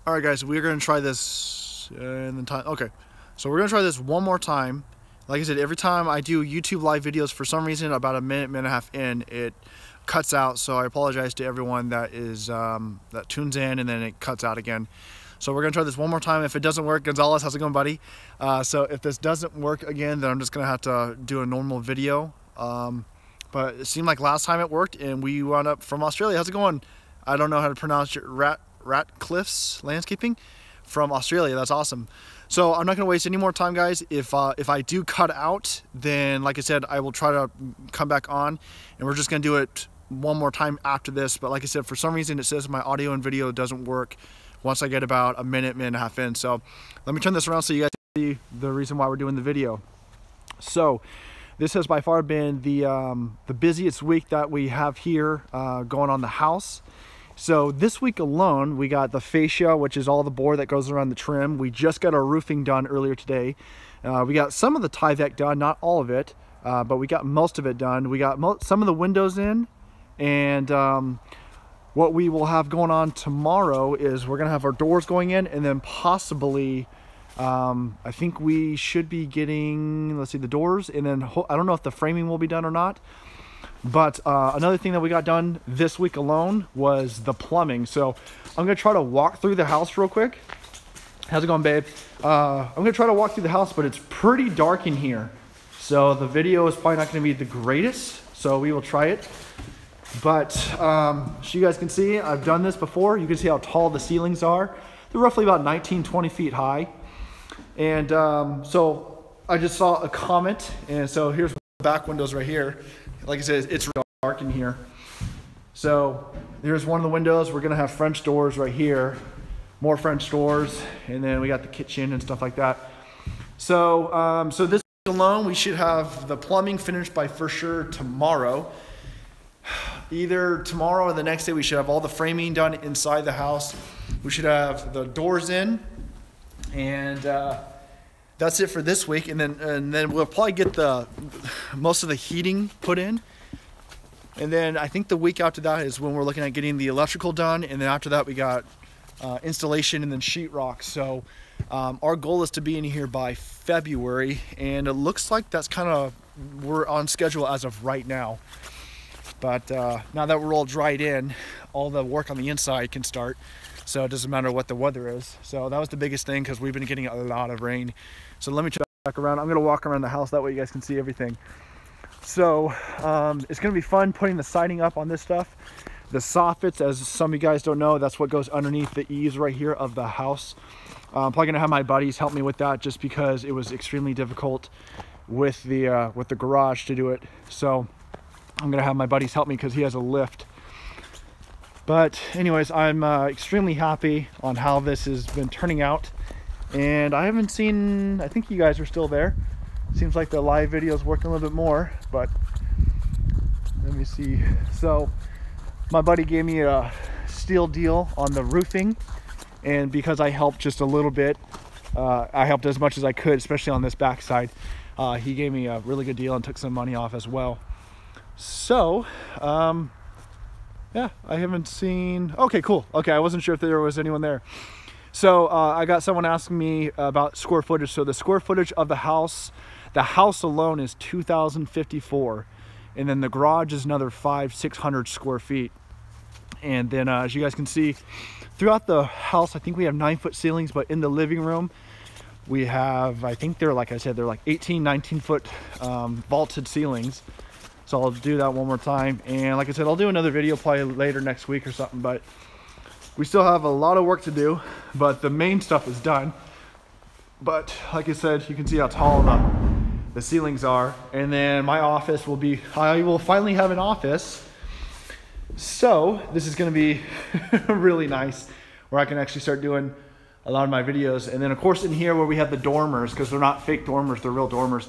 All right, guys, we're gonna try this in the time. Okay, so we're gonna try this one more time. Like I said, every time I do YouTube live videos, for some reason, about a minute and a half in, it cuts out. So I apologize to everyone that is that tunes in and then it cuts out again. So we're gonna try this one more time. If it doesn't work, Gonzalez, how's it going, buddy? So if this doesn't work again, then I'm just gonna have to do a normal video. But it seemed like last time it worked, and we wound up from Australia. How's it going? I don't know how to pronounce your Ratcliffe's Landscaping from Australia. That's awesome. So I'm not gonna waste any more time, guys. If I do cut out, then like I said, I will try to come back on, and we're just gonna do it one more time after this. But like I said, for some reason it says my audio and video doesn't work once I get about a minute and a half in. So let me turn this around so you guys see the reason why we're doing the video. So this has by far been the busiest week that we have here going on the house. So this week alone, we got the fascia, which is all the board that goes around the trim. We just got our roofing done earlier today. We got some of the Tyvek done, not all of it, but we got most of it done. We got some of the windows in, and what we will have going on tomorrow is we're gonna have our doors going in, and then possibly, I think we should be getting, let's see, the doors, and then I don't know if the framing will be done or not. But another thing that we got done this week alone was the plumbing. So I'm gonna try to walk through the house real quick. How's it going, babe? I'm gonna try to walk through the house, but it's pretty dark in here. So the video is probably not gonna be the greatest, so we will try it. But so you guys can see, I've done this before. You can see how tall the ceilings are. They're roughly about 19, 20 feet high. And so I just saw a comment, and so here's the back windows right here. Like I said, it's dark in here. So here's one of the windows. We're gonna have French doors right here, more French doors, and then we got the kitchen and stuff like that. So so this alone, we should have the plumbing finished by for sure tomorrow. Either tomorrow or the next day, we should have all the framing done inside the house. We should have the doors in, and that's it for this week. And then we'll probably get the most of the heating put in. And then I think the week after that is when we're looking at getting the electrical done. And then after that, we got installation and then sheetrock. So our goal is to be in here by February, and it looks like that's kind of, we're on schedule as of right now. But now that we're all dried in, all the work on the inside can start. So it doesn't matter what the weather is. So that was the biggest thing, because we've been getting a lot of rain. So let me check back around. I'm gonna walk around the house, that way you guys can see everything. So it's gonna be fun putting the siding up on this stuff. The soffits, as some of you guys don't know, that's what goes underneath the eaves right here of the house. I'm probably gonna have my buddies help me with that, just because it was extremely difficult with the garage to do it. So I'm gonna have my buddies help me because he has a lift. But anyways, I'm extremely happy on how this has been turning out. And I haven't seen, I think you guys are still there. Seems like the live video is working a little bit more, but let me see. So my buddy gave me a steel deal on the roofing, and because I helped just a little bit, I helped as much as I could, especially on this back side. He gave me a really good deal and took some money off as well. So yeah, I haven't seen, okay, cool. Okay, I wasn't sure if there was anyone there. So I got someone asking me about square footage. So the square footage of the house alone is 2,054. And then the garage is another 500-600 square feet. And then as you guys can see, throughout the house, I think we have 9-foot ceilings, but in the living room, we have, I think they're, like I said, they're like 18, 19-foot vaulted ceilings. So I'll do that one more time. And like I said, I'll do another video probably later next week or something, but we still have a lot of work to do, but the main stuff is done. But like I said, you can see how tall the ceilings are. And then my office will be, I will finally have an office. So this is gonna be really nice, where I can actually start doing a lot of my videos. And then of course in here where we have the dormers, because they're not fake dormers, they're real dormers.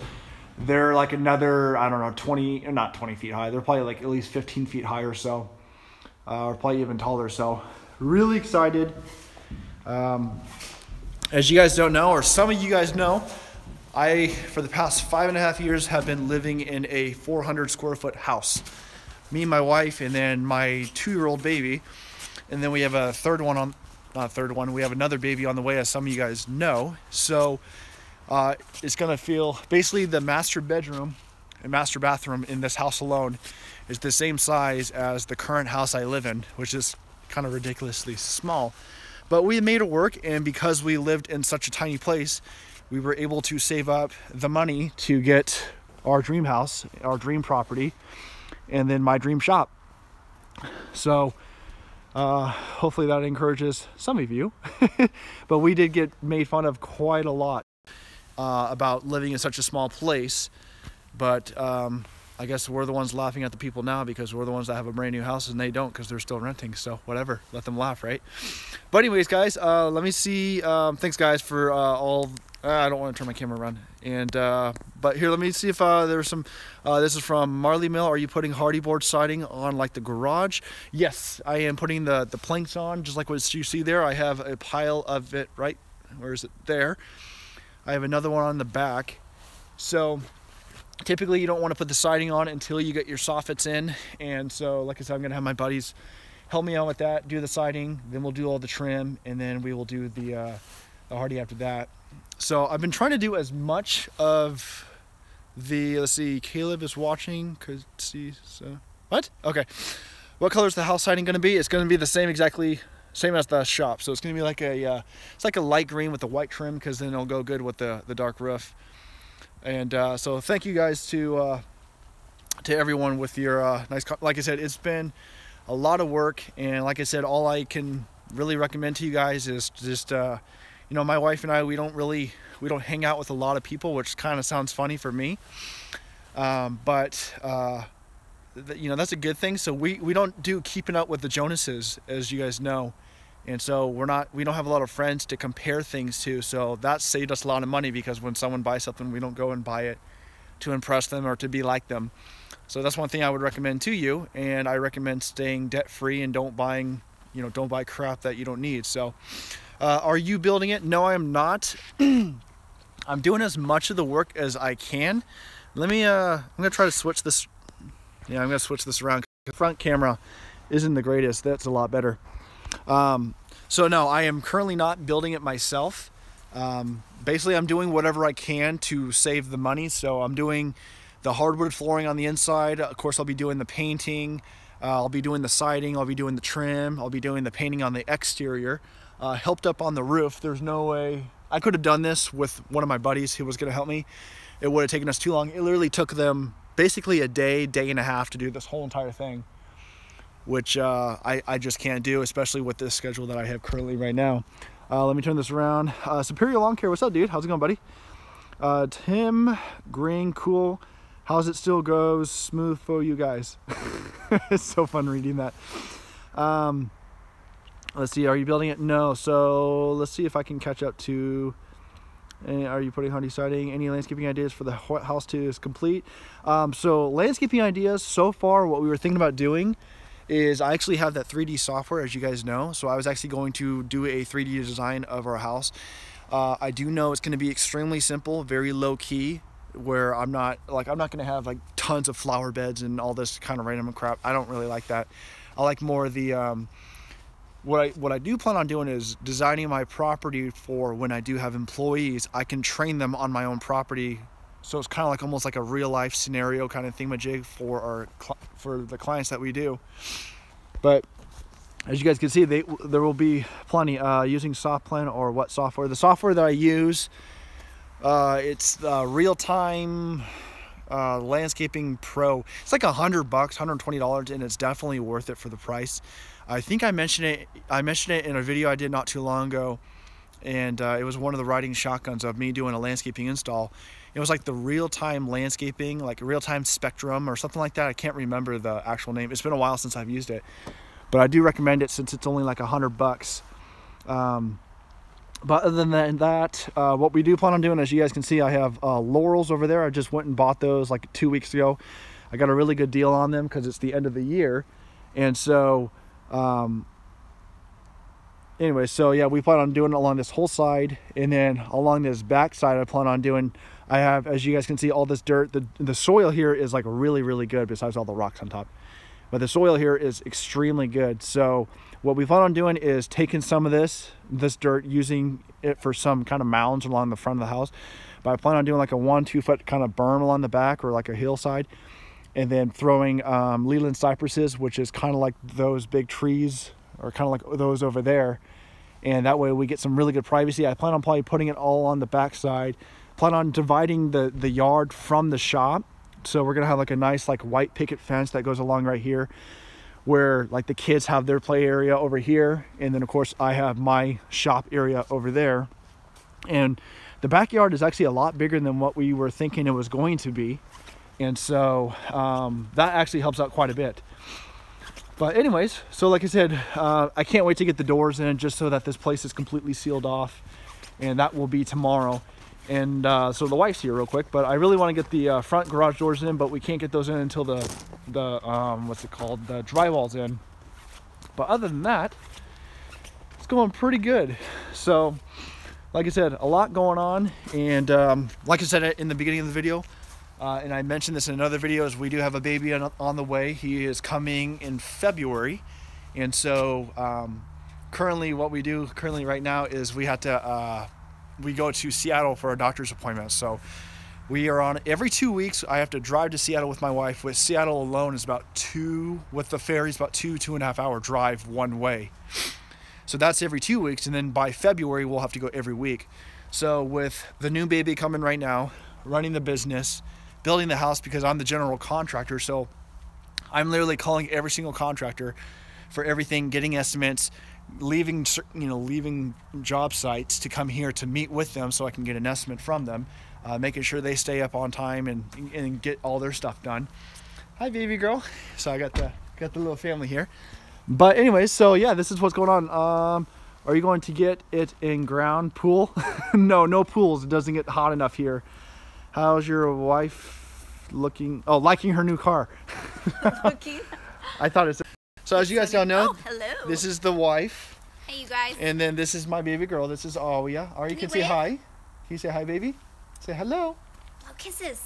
They're like another, I don't know, 20, not 20 feet high. They're probably like at least 15 feet high or so, or probably even taller. So really excited. As you guys don't know, or some of you guys know, I, for the past 5.5 years, have been living in a 400 square foot house. Me and my wife, and then my 2-year-old baby. And then we have a third one on not third one. We have another baby on the way, as some of you guys know. So it's gonna feel, basically the master bedroom and master bathroom in this house alone is the same size as the current house I live in, which is kind of ridiculously small. But we made it work, and because we lived in such a tiny place, we were able to save up the money to get our dream house, our dream property, and then my dream shop. So hopefully that encourages some of you. But we did get made fun of quite a lot about living in such a small place. But I guess we're the ones laughing at the people now, because we're the ones that have a brand new house and they don't, because they're still renting. So whatever, let them laugh, right? But anyways, guys, let me see. Thanks guys for all. I don't want to turn my camera around. And but here, let me see if there's some. This is from Marley Mill. Are you putting hardy board siding on like the garage? Yes, I am putting the planks on, just like what you see there. I have a pile of it, right? Where is it? There. I have another one on the back. So typically you don't want to put the siding on until you get your soffits in. And so, like I said, I'm gonna have my buddies help me out with that, do the siding, then we'll do all the trim, and then we will do the hardy after that. So I've been trying to do as much of the, let's see, Caleb is watching, could see, so, what? Okay. What color is the house siding gonna be? It's gonna be the same, exactly same as the shop. So it's gonna be like a, it's like a light green with the white trim, because then it'll go good with the dark roof. And so thank you guys to everyone with your nice, like I said, it's been a lot of work. And like I said, all I can really recommend to you guys is just, you know, my wife and I, we don't hang out with a lot of people, which kind of sounds funny for me. But you know, that's a good thing. So we don't do keeping up with the Jonases, as you guys know. And so we don't have a lot of friends to compare things to. So that saved us a lot of money, because when someone buys something, we don't go and buy it to impress them or to be like them. So that's one thing I would recommend to you. And I recommend staying debt free and don't buy crap that you don't need. So are you building it? No, I am not. I'm doing as much of the work as I can. Let me, I'm gonna try to switch this. Yeah, I'm gonna switch this around. The front camera isn't the greatest. That's a lot better. So no, I am currently not building it myself. Basically I'm doing whatever I can to save the money. So I'm doing the hardwood flooring on the inside. Of course, I'll be doing the painting. I'll be doing the siding. I'll be doing the trim. I'll be doing the painting on the exterior. Helped up on the roof. There's no way I could have done this with one of my buddies who was going to help me. It would have taken us too long. It literally took them basically a day and a half to do this whole entire thing, which I just can't do, especially with this schedule that I have currently right now. Let me turn this around. Superior Lawn Care, what's up, dude? How's it going, buddy? Tim Green, cool. How's it still goes smooth for you guys? It's so fun reading that. Let's see, are you building it? No. So let's see if I can catch up to. Are you putting hardy siding? Any landscaping ideas for the house too is complete? So landscaping ideas so far, what we were thinking about doing is I actually have that 3D software, as you guys know. So I was actually going to do a 3D design of our house. I do know it's going to be extremely simple, very low key, where I'm not going to have like tons of flower beds and all this kind of random crap. I don't really like that. I like more of the what I do plan on doing is designing my property for when I do have employees, I can train them on my own property. So it's kind of like almost like a real life scenario kind of thingamajig for the clients that we do. But as you guys can see, there will be plenty using SoftPlan or what software. The software that I use, it's the Real-Time Landscaping Pro. It's like $100, $120, and it's definitely worth it for the price. I think I mentioned it in a video I did not too long ago, and it was one of the riding shotguns of me doing a landscaping install. It was like the Real-Time Landscaping, like Real-Time Spectrum or something like that. I can't remember the actual name. It's been a while since I've used it, but I do recommend it since it's only like $100. But other than that, what we do plan on doing, as you guys can see, I have laurels over there. I just went and bought those like 2 weeks ago. I got a really good deal on them because it's the end of the year, and so anyway, so yeah, we plan on doing it along this whole side, and then along this back side I plan on doing, I have, as you guys can see, all this dirt. The soil here is like really, really good besides all the rocks on top. but the soil here is extremely good. So what we plan on doing is taking some of this dirt, using it for some kind of mounds along the front of the house. But I plan on doing like a 1-2 foot kind of berm along the back, or like a hillside, and then throwing Leland cypresses, which is kind of like those big trees, or kind of like those over there. And that way we get some really good privacy. I plan on probably putting it all on the back side. Plan on dividing the yard from the shop. So we're gonna have like a nice like white picket fence that goes along right here, where like the kids have their play area over here, and then of course I have my shop area over there. And the backyard is actually a lot bigger than what we were thinking it was going to be, and so that actually helps out quite a bit. But anyways, so like I said, I can't wait to get the doors in, just so that this place is completely sealed off, and that will be tomorrow. And so the wife's here real quick, but I really want to get the front garage doors in, but we can't get those in until the what's it called, the drywall's in. But other than that, it's going pretty good. So like I said, a lot going on. And like I said in the beginning of the video, and I mentioned this in another video, is we do have a baby on the way. He is coming in February. And so currently what we do right now is we have to we go to Seattle for a doctor's appointment. So we are on every 2 weeks. I have to drive to Seattle with my wife. With Seattle alone is about with the ferries, about 2.5 hour drive one way. So that's every 2 weeks. And then by February, we'll have to go every week. So with the new baby coming right now, running the business, building the house, because I'm the general contractor. So I'm literally calling every single contractor for everything, getting estimates, leaving job sites to come here to meet with them so I can get an estimate from them, making sure they stay up on time and get all their stuff done. Hi, baby girl. So I got the little family here. But anyways, so yeah, this is what's going on. Are you going to get it in ground pool? No pools. It doesn't get hot enough here. How's your wife looking? Oh, liking her new car. Looking. I thought it's. So as you guys don't know, hello. This is the wife. Hey, you guys. And then this is my baby girl. This is Aria. Aria, you can say hi. Can you say hi, baby? Say hello. Oh, kisses.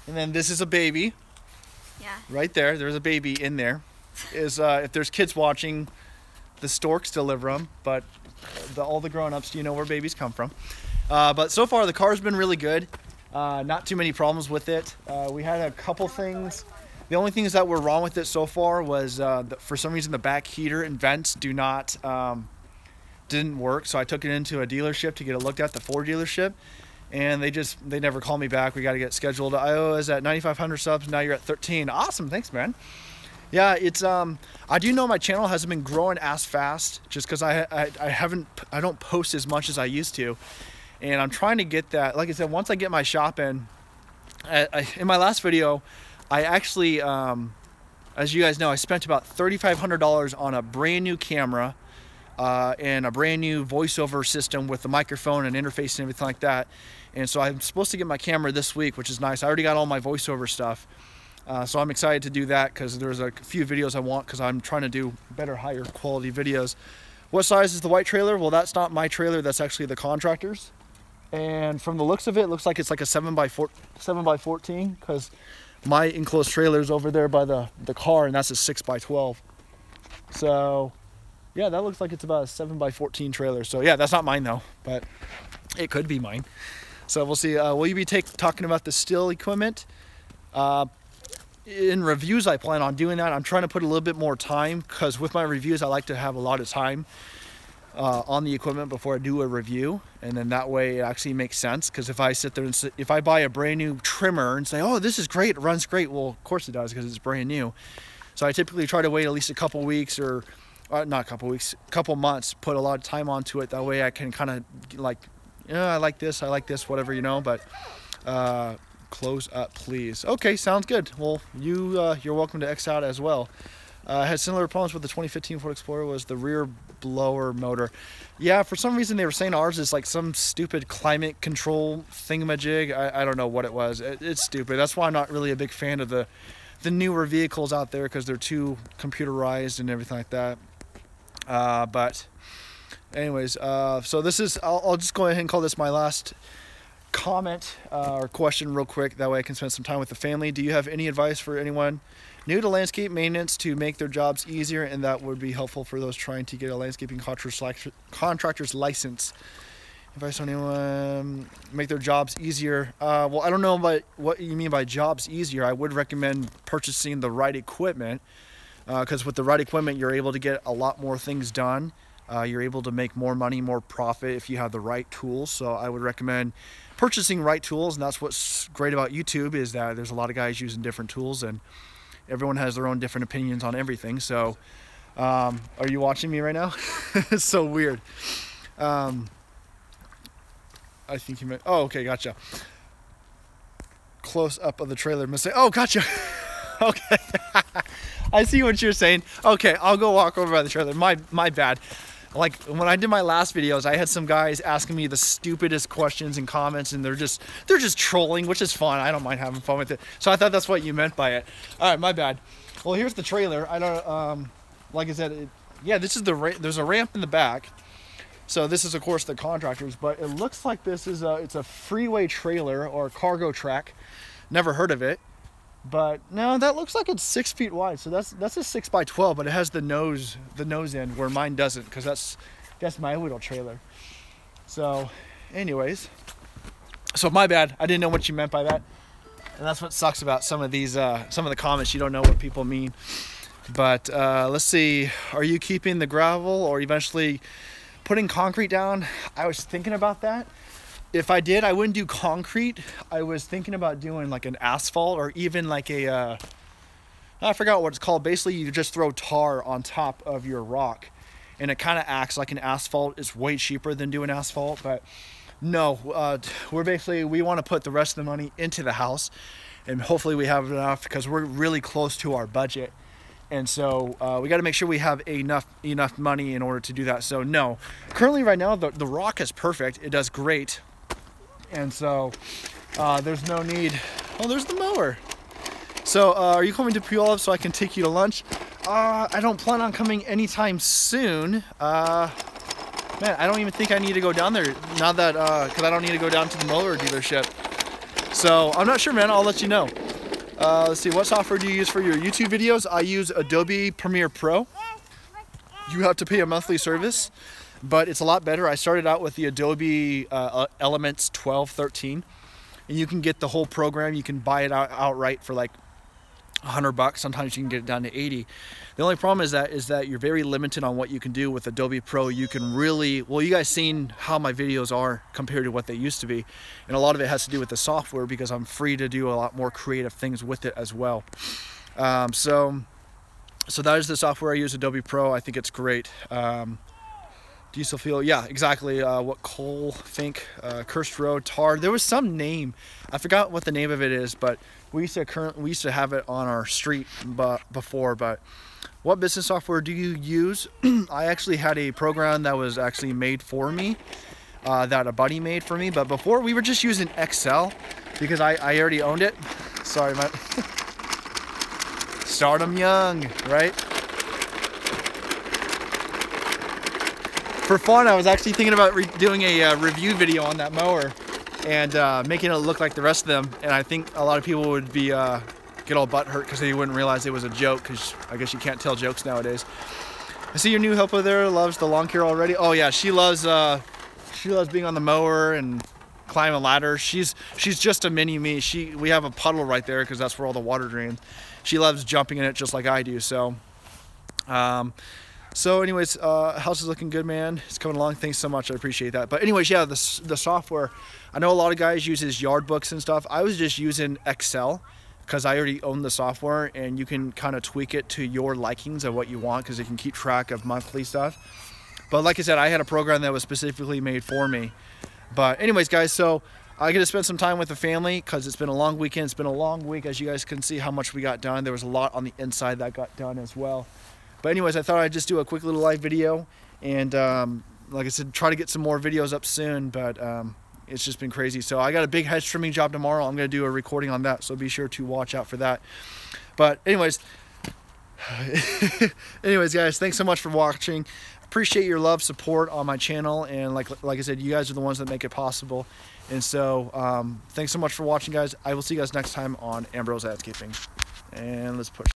And then this is a baby. Yeah. Right there. There's a baby in there. If there's kids watching, the storks deliver them, but all the grown-ups, you know where babies come from. But so far the car's been really good. Not too many problems with it. We had a couple things. The only things that were wrong with it so far was for some reason the back heater and vents didn't work. So I took it into a dealership to get it looked at, the Ford dealership, and they never called me back. We got to get scheduled. I was at 9,500 subs. Now you're at 13. Awesome, thanks, man. Yeah, it's I do know my channel hasn't been growing as fast, just because I don't post as much as I used to, and I'm trying to get that. Like I said, once I get my shop in my last video, I actually, as you guys know, I spent about $3,500 on a brand new camera and a brand new voiceover system with the microphone and interface and everything like that. And so I'm supposed to get my camera this week, which is nice. I already got all my voiceover stuff. So I'm excited to do that, because there's a few videos I want, because I'm trying to do better, higher quality videos. What size is the white trailer? Well, that's not my trailer. That's actually the contractor's. And from the looks of it, looks like it's like a 7x14, because my enclosed trailer is over there by the car, and that's a 6x12. So yeah, that looks like it's about a 7x14 trailer. So yeah, that's not mine though, but it could be mine. So we'll see. Will you be talking about the still equipment? In reviews, I plan on doing that. I'm trying to put a little bit more time, because with my reviews, I like to have a lot of time on the equipment before I do a review, and then that way it actually makes sense. Because if I sit there and if I buy a brand new trimmer and say, oh, this is great, it runs great, well, of course it does, because it's brand new. So I typically try to wait at least a couple weeks, or not a couple weeks, couple months, put a lot of time onto it. That way I can kind of like, I like this, whatever, you know. But close up, please. Okay, sounds good. Well, you're welcome to X out as well. I had similar problems with the 2015 Ford Explorer. Was the rear blower motor. Yeah, for some reason they were saying ours is like some stupid climate control thingamajig. I don't know what it was. It's stupid. That's why I'm not really a big fan of the newer vehicles out there, because they're too computerized and everything like that. But anyways, so this is, I'll just go ahead and call this my last comment or question real quick. That way I can spend some time with the family. Do you have any advice for anyone new to landscape maintenance to make their jobs easier, and that would be helpful for those trying to get a landscaping contractor's license. Advice on anyone make their jobs easier. Well, I don't know about what you mean by jobs easier. I would recommend purchasing the right equipment, because with the right equipment, you're able to get a lot more things done. You're able to make more money, more profit if you have the right tools. So I would recommend purchasing right tools, and that's what's great about YouTube, is that there's a lot of guys using different tools, and everyone has their own different opinions on everything. So are you watching me right now? It's so weird. I think you meant, oh, okay, gotcha. Close up of the trailer. Oh, gotcha. Okay. I see what you're saying. Okay, I'll go walk over by the trailer. My bad. Like when I did my last videos, I had some guys asking me the stupidest questions and comments, and they're just trolling, which is fun. I don't mind having fun with it. So I thought that's what you meant by it. All right, my bad. Well, here's the trailer. I don't like I said, yeah, this is there's a ramp in the back. So this is, of course, the contractors, but it looks like this is it's a freeway trailer or cargo track. Never heard of it, but no, that looks like it's 6 feet wide. So that's a 6x12, but it has the nose end where mine doesn't, because that's my little trailer. So, anyways, so my bad. I didn't know what you meant by that, and that's what sucks about some of these some of the comments. You don't know what people mean. But let's see. Are you keeping the gravel or eventually putting concrete down? I was thinking about that. If I did, I wouldn't do concrete. I was thinking about doing like an asphalt, or even like a I forgot what it's called. Basically, you just throw tar on top of your rock, and it kind of acts like an asphalt. It's way cheaper than doing asphalt, but no, we want to put the rest of the money into the house, and hopefully we have enough, because we're really close to our budget. And so we got to make sure we have enough money in order to do that. So no, currently right now the rock is perfect. It does great, and so there's no need. Oh, there's the mower. So are you coming to Puyallup so I can take you to lunch? I don't plan on coming anytime soon. Man, I don't even think I need to go down there now that because I don't need to go down to the mower dealership. So I'm not sure, man. I'll let you know. Let's see, what software do you use for your YouTube videos? I use Adobe Premiere Pro. You have to pay a monthly service, but it's a lot better. I started out with the Adobe Elements 12.13, and you can get the whole program. You can buy it outright for like $100. Sometimes you can get it down to 80. The only problem is that you're very limited on what you can do with Adobe Pro. You can really, well, you guys seen how my videos are compared to what they used to be, and a lot of it has to do with the software, because I'm free to do a lot more creative things with it as well. So that is the software I use, Adobe Pro. I think it's great. Do you still feel? Yeah, exactly. What Cole think? Cursed Road, Tar. There was some name. I forgot what the name of it is, but we used to have it on our street before. But what business software do you use? I actually had a program that was actually made for me, that a buddy made for me. But before, we were just using Excel, because I already owned it. Sorry, man. Start 'em young, right? For fun, I was actually thinking about doing a review video on that mower and making it look like the rest of them. And I think a lot of people would be get all butthurt because they wouldn't realize it was a joke, because I guess you can't tell jokes nowadays. I see your new helper there loves the lawn care already. Oh yeah, she loves being on the mower and climbing ladders. She's just a mini me. We have a puddle right there because that's where all the water drains. She loves jumping in it just like I do. So anyways, house is looking good, man. It's coming along. Thanks so much. I appreciate that. But anyways, yeah, the software. I know a lot of guys uses yard books and stuff. I was just using Excel because I already own the software, and you can kind of tweak it to your likings of what you want, because it can keep track of monthly stuff. But like I said, I had a program that was specifically made for me. But anyways, guys, so I get to spend some time with the family because it's been a long weekend. It's been a long week. As you guys can see how much we got done. There was a lot on the inside that got done as well. But anyways, I thought I'd just do a quick little live video, and like I said, try to get some more videos up soon, but it's just been crazy. So I got a big hedge trimming job tomorrow. I'm going to do a recording on that, so be sure to watch out for that. But anyways, guys, thanks so much for watching. Appreciate your love, support on my channel, and like I said, you guys are the ones that make it possible. And so thanks so much for watching, guys. I will see you guys next time on Ambrose Landscaping. And let's push.